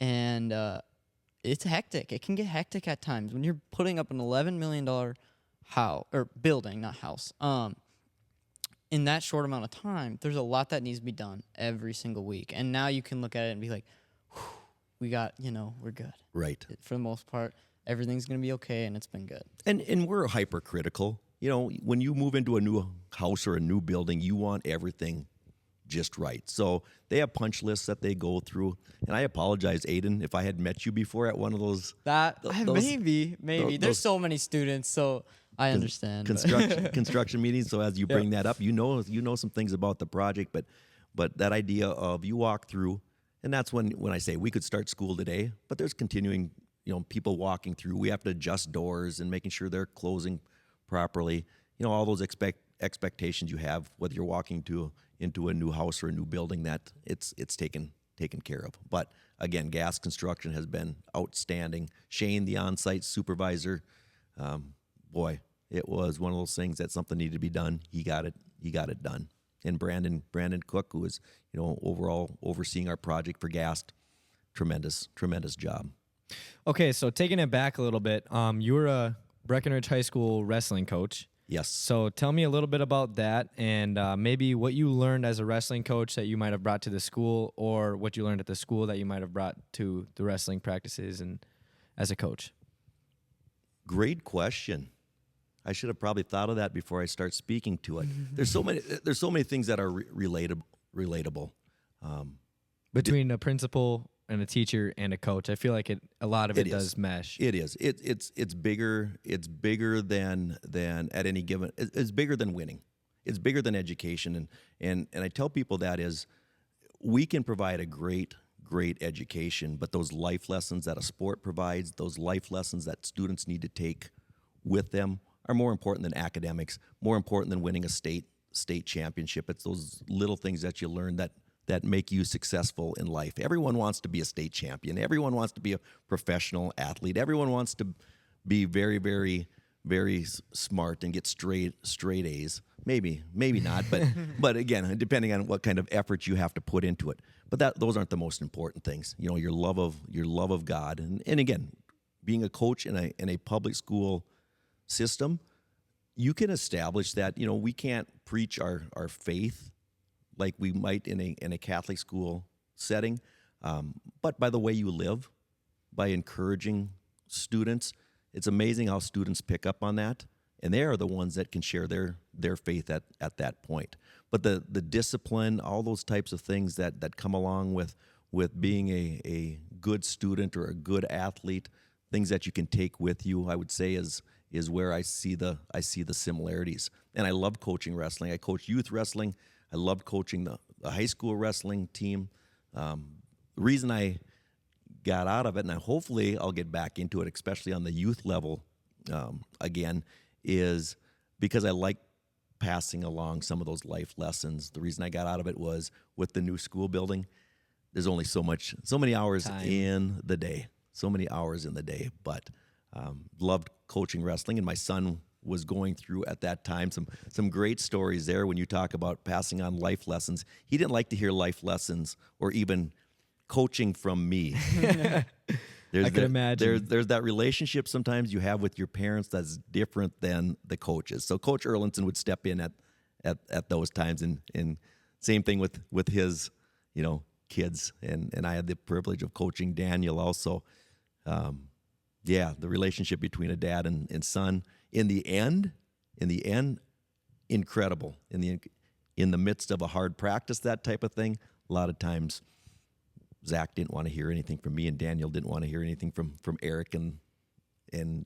and it's hectic. It can get hectic at times when you're putting up an $11 million building, not house. In that short amount of time, there's a lot that needs to be done every single week. And now you can look at it and be like, we got, we're good. Right. For the most part, everything's going to be okay, and it's been good. And we're hypercritical. When you move into a new house or a new building, you want everything just right. So they have punch lists that they go through. And I apologize, Aiden, if I had met you before at one of those. Maybe. There's so many students, so I understand. Construction meetings. So as you bring that up, you know some things about the project, but that idea of you walk through, and that's when I say we could start school today, but there's continuing, people walking through. We have to adjust doors and making sure they're closing properly. All those expectations you have, whether you're walking into a new house or a new building, that it's taken care of. But again, gas construction has been outstanding. Shane, the on-site supervisor, it was one of those things that something needed to be done. He got it done. And Brandon Cook, who is overall overseeing our project for gas, tremendous job. Okay, so taking it back a little bit, you were a Breckenridge High School wrestling coach. Yes. So tell me a little bit about that, and maybe what you learned as a wrestling coach that you might have brought to the school, or what you learned at the school that you might have brought to the wrestling practices and as a coach. Great question. I should have probably thought of that before I start speaking to it. There's so many things that are relatable. between a principal and a teacher and a coach. I feel like a lot of it does is. mesh. It is. It's bigger. It's bigger than at any given. It's bigger than winning. It's bigger than education. And I tell people that is, we can provide a great education, but those life lessons that a sport provides, those life lessons that students need to take with them, are more important than academics, more important than winning a state championship. It's those little things that you learn that make you successful in life. Everyone wants to be a state champion. Everyone wants to be a professional athlete. Everyone wants to be very, very, very smart and get straight A's. Maybe not, but again, depending on what kind of effort you have to put into it. But those aren't the most important things. You know, your love of God, and again, being a coach in a public school system, you can establish that. You know, we can't preach our faith like we might in a Catholic school setting, but by the way you live, by encouraging students, it's amazing how students pick up on that, and they are the ones that can share their faith at that point. But the discipline, all those types of things that come along with being a good student or a good athlete, things that you can take with you, I would say is where I see the similarities. And I love coaching wrestling. I coach youth wrestling. I loved coaching the high school wrestling team. The reason I got out of it, and hopefully I'll get back into it, especially on the youth level again, is because I like passing along some of those life lessons. The reason I got out of it was with the new school building, there's only so many hours in the day, but loved coaching wrestling, and my son was going through at that time some great stories there when you talk about passing on life lessons. He didn't like to hear life lessons or even coaching from me. I can imagine. There's that relationship sometimes you have with your parents that's different than the coaches. So Coach Erlinson would step in at those times, and same thing with his, you know, kids. And I had the privilege of coaching Daniel also. The relationship between a dad and son, in the end, incredible. In the midst of a hard practice, that type of thing, a lot of times Zach didn't want to hear anything from me, and Daniel didn't want to hear anything from Eric, and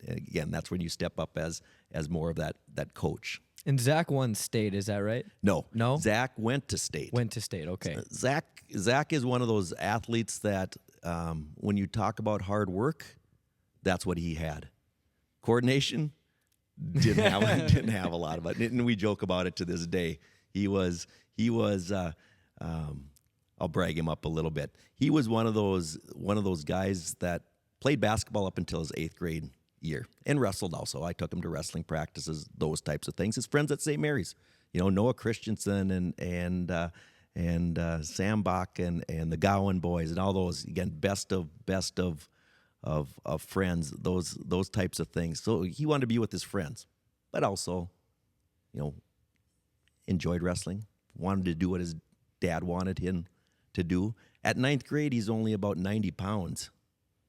again, that's when you step up as more of that coach. And Zach won state, is that right? No. No? Zach went to state. Okay. Zach is one of those athletes that when you talk about hard work, that's what he had. Coordination, didn't have a lot of it, and we joke about it to this day. He was. I'll brag him up a little bit. He was one of those guys that played basketball up until his 8th grade year and wrestled also. I took him to wrestling practices, those types of things. His friends at St. Mary's, you know, Noah Christensen and Sam Bach and the Gowan boys and all those, again, best of friends, those types of things. So he wanted to be with his friends, but also, you know, enjoyed wrestling, wanted to do what his dad wanted him to do. At 9th grade, he's only about 90 pounds,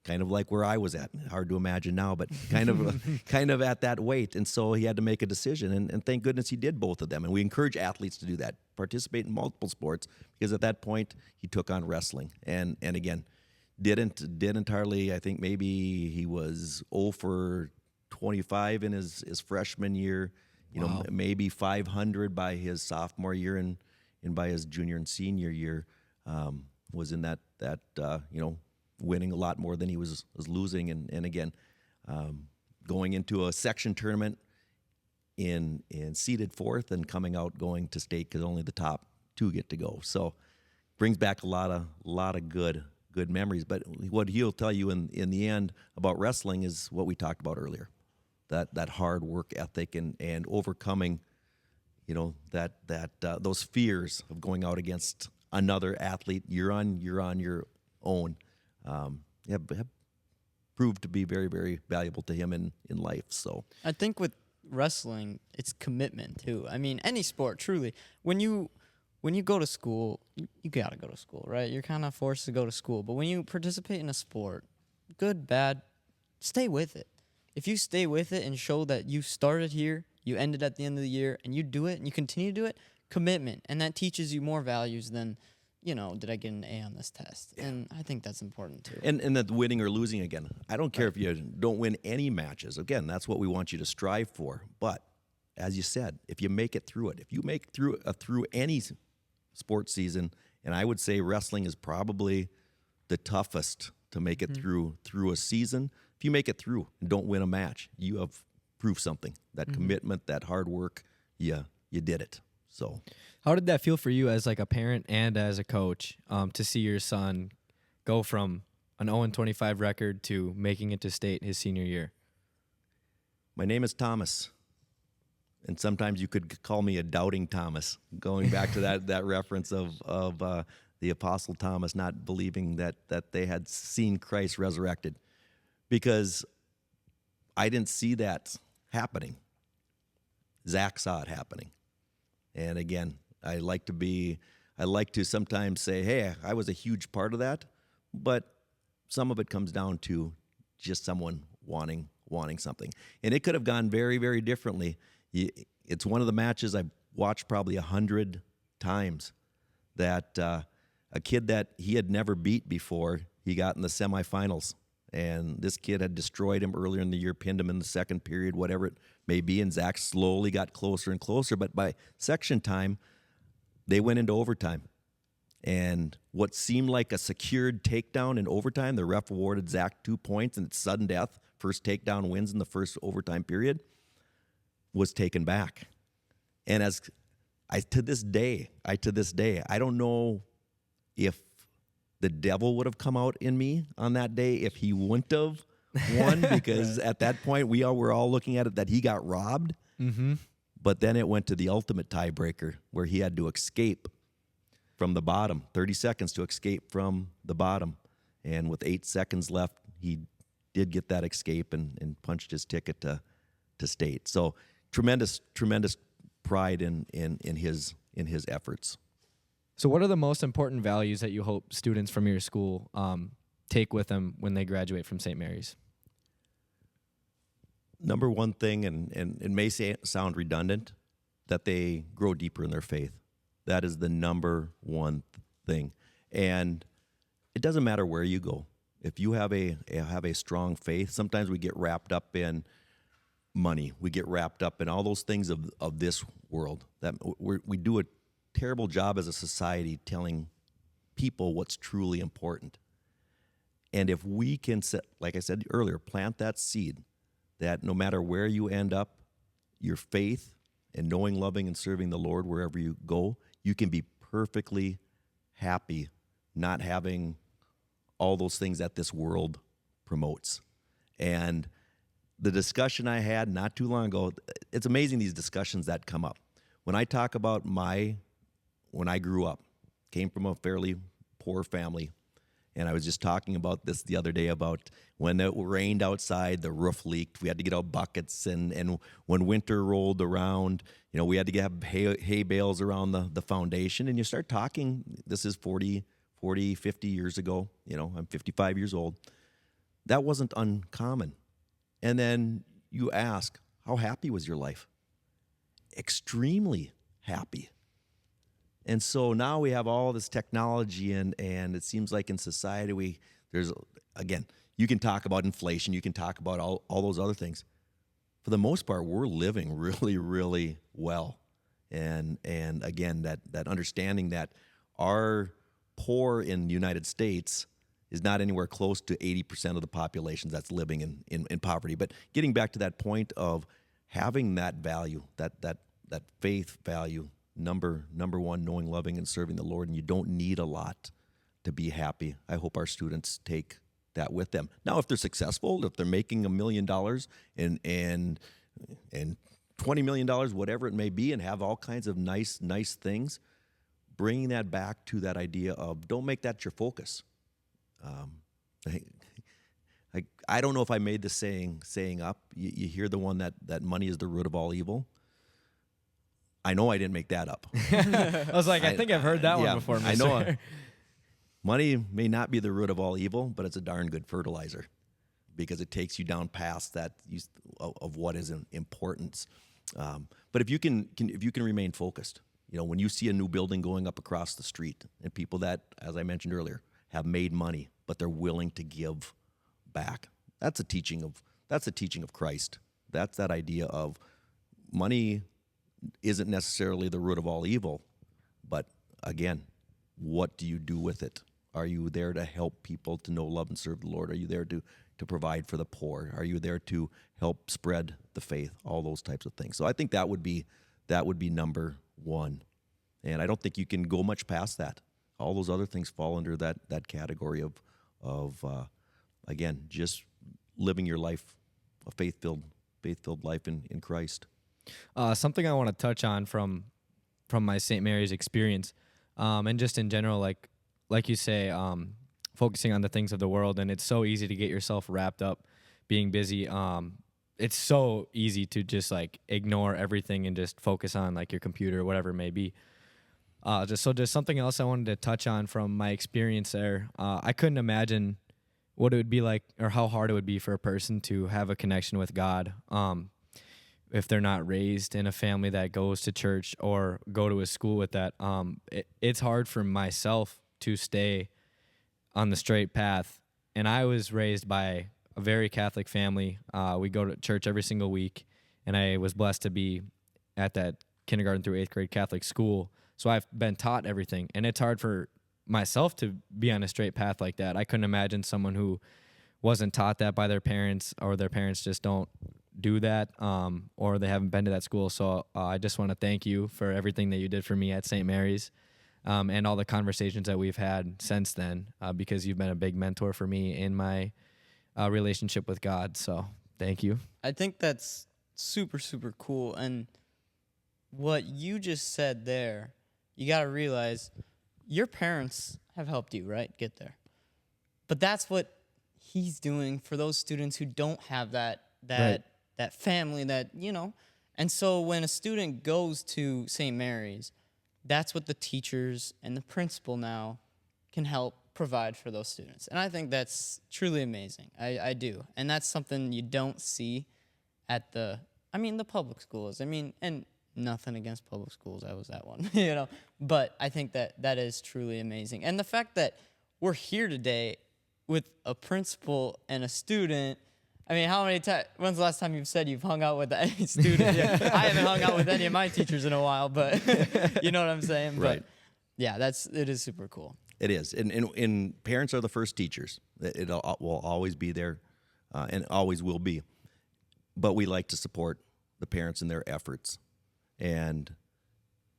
kind of like where I was at. Hard to imagine now, but kind of at that weight. And so he had to make a decision, and thank goodness he did both of them. And we encourage athletes to do that, participate in multiple sports, because at that point he took on wrestling. And again, didn't hardly, I think maybe he was 0 for 25 in his freshman year, you Wow. know, maybe 500 by his sophomore year, and by his junior and senior year, was in that you know, winning a lot more than he was losing, and again, going into a section tournament in seeded 4th and coming out going to state because only the top 2 get to go. So brings back a lot of good memories. But what he'll tell you in the end about wrestling is what we talked about earlier, that hard work ethic and overcoming, you know, that those fears of going out against another athlete. You're on your own. Have proved to be very, very valuable to him in life. So I think with wrestling, it's commitment too. I mean, any sport, truly. When you go to school, you gotta go to school, right? You're kind of forced to go to school. But when you participate in a sport, good, bad, stay with it. If you stay with it and show that you started here, you ended at the end of the year, and you do it and you continue to do it, commitment, and that teaches you more values than did I get an A on this test? Yeah. And I think that's important too. And that winning or losing again. I don't care if you don't win any matches. Again, that's what we want you to strive for. But as you said, if you make it through it, if you make through any sports season, and I would say wrestling is probably the toughest to make it through a season. If you make it through and don't win a match, you have proved something. That commitment, that hard work, you did it. So, how did that feel for you as like a parent and as a coach to see your son go from an 0-25 record to making it to state his senior year? My name is Thomas, and sometimes you could call me a doubting Thomas, going back to that reference of the Apostle Thomas not believing that they had seen Christ resurrected, because I didn't see that happening. Zach saw it happening. And again, I like to sometimes say, hey, I was a huge part of that, but some of it comes down to just someone wanting something. And it could have gone very, very differently. It's one of the matches I've watched probably 100 times that a kid that he had never beat before, he got in the semifinals. And this kid had destroyed him earlier in the year, pinned him in the second period, whatever it may be, and Zach slowly got closer and closer. But by section time, they went into overtime. And what seemed like a secured takedown in overtime, the ref awarded Zach 2 points, and it's sudden death. First takedown wins in the first overtime period, was taken back. And to this day, I don't know if the devil would have come out in me on that day if he wouldn't have won, because at that point we were all looking at it that he got robbed. Mm-hmm. But then it went to the ultimate tiebreaker where he had to escape from the bottom, 30 seconds to escape from the bottom. And with 8 seconds left, he did get that escape and punched his ticket to state. So tremendous pride in his efforts. So what are the most important values that you hope students from your school take with them when they graduate from St. Mary's? Number one thing, and it may sound redundant, that they grow deeper in their faith. That is the number one thing. And it doesn't matter where you go. If you have a strong faith, sometimes we get wrapped up in money. We get wrapped up in all those things of this world. That we do a terrible job as a society telling people what's truly important. And if we can, like I said earlier, plant that seed that no matter where you end up, your faith and knowing, loving, and serving the Lord wherever you go, you can be perfectly happy not having all those things that this world promotes. And the discussion I had not too long ago, it's amazing these discussions that come up. When I talk about when I grew up, came from a fairly poor family, and I was just talking about this the other day about when it rained outside, the roof leaked. We had to get out buckets, and when winter rolled around, we had to have hay bales around the foundation. And you start talking, this is 40, 50 years ago. I'm 55 years old. That wasn't uncommon. And then you ask, how happy was your life? Extremely happy. And so now we have all this technology, and it seems like in society you can talk about inflation, you can talk about all those other things. For the most part, we're living really, really well. And again, that understanding that our poor in the United States is not anywhere close to 80% of the population that's living in poverty. But getting back to that point of having that value, that faith value, number one, knowing, loving, and serving the Lord, and you don't need a lot to be happy. I hope our students take that with them. Now, if they're successful, if they're making $1 million and $20 million, whatever it may be, and have all kinds of nice things, bringing that back to that idea of don't make that your focus. I don't know if I made the saying up. You hear the one that money is the root of all evil. I know I didn't make that up. I was like, I think I've heard that one before, mister. I know. Money may not be the root of all evil, but it's a darn good fertilizer because it takes you down past that of what is importance. But if you can remain focused, when you see a new building going up across the street and people that, as I mentioned earlier, have made money, but they're willing to give back. That's a teaching of Christ. That's that idea of money isn't necessarily the root of all evil, but again, what do you do with it? Are you there to help people to know, love, and serve the Lord? Are you there to provide for the poor? Are you there to help spread the faith? All those types of things. So I think that would be number one. And I don't think you can go much past that. All those other things fall under that category of again, just living your life, a faith-filled life in Christ. Something I want to touch on from my St. Mary's experience, and just in general, like you say, focusing on the things of the world, and it's so easy to get yourself wrapped up being busy. It's so easy to just like ignore everything and just focus on like your computer or whatever it may be. Just something else I wanted to touch on from my experience there. I couldn't imagine what it would be like or how hard it would be for a person to have a connection with God if they're not raised in a family that goes to church or go to a school with that. It's hard for myself to stay on the straight path. And I was raised by a very Catholic family. We go to church every single week, and I was blessed to be at that kindergarten through 8th grade Catholic school. So I've been taught everything, and it's hard for myself to be on a straight path like that. I couldn't imagine someone who wasn't taught that by their parents, or their parents just don't do that, or they haven't been to that school. So I just want to thank you for everything that you did for me at St. Mary's, and all the conversations that we've had since then, because you've been a big mentor for me in my relationship with God. So thank you. I think that's super, super cool. And what you just said there, you got to realize your parents have helped you, right, get there. But that's what he's doing for those students who don't have that family that, And so when a student goes to St. Mary's, that's what the teachers and the principal now can help provide for those students. And I think that's truly amazing. I do. And that's something you don't see at the public schools. And nothing against public schools. I was at one, But I think that is truly amazing. And the fact that we're here today with a principal and a student, how many times, when's the last time you've said you've hung out with any student? I haven't hung out with any of my teachers in a while, but you know what I'm saying? Right. But yeah, it is super cool. It is. And parents are the first teachers. It will always be there, and always will be. But we like to support the parents in their efforts. And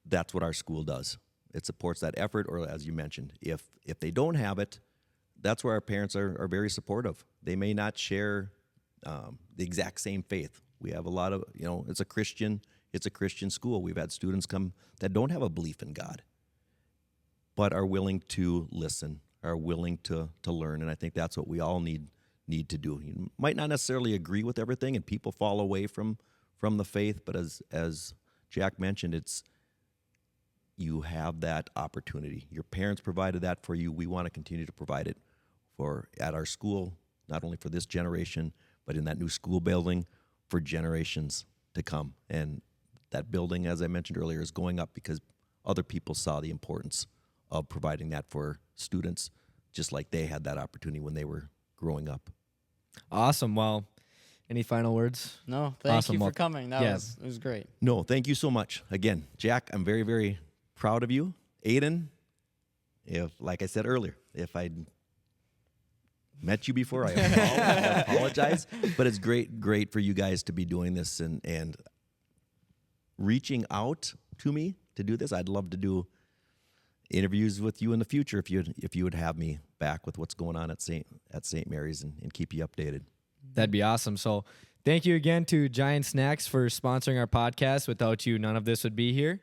that's what our school does. It supports that effort, or as you mentioned, if they don't have it, that's where our parents are very supportive. They may not share the exact same faith. We have a lot of, it's a Christian school. We've had students come that don't have a belief in God, but are willing to listen, are willing to learn. And I think that's what we all need to do. You might not necessarily agree with everything, and people fall away from the faith, but as Jack mentioned, you have that opportunity. Your parents provided that for you. We want to continue to provide it at our school, not only for this generation, but in that new school building for generations to come. And that building, as I mentioned earlier, is going up because other people saw the importance of providing that for students, just like they had that opportunity when they were growing up. Awesome. Well, any final words? No, thank you for coming. It was great. No, thank you so much. Again, Jack, I'm very, very proud of you. Aiden, like I said earlier, if I'd met you before, I apologize. But it's great for you guys to be doing this and reaching out to me to do this. I'd love to do interviews with you in the future if you would have me back with what's going on at St. Mary's and keep you updated. That'd be awesome. So thank you again to Giant Snacks for sponsoring our podcast. Without you, none of this would be here.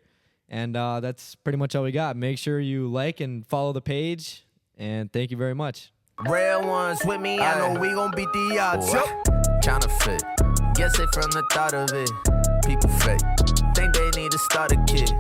And that's pretty much all we got. Make sure you like and follow the page. And thank you very much. Real ones with me, I know we gon' beat the odds. Counterfeit, guess it from the thought of it. People fake, think they need to start a kid.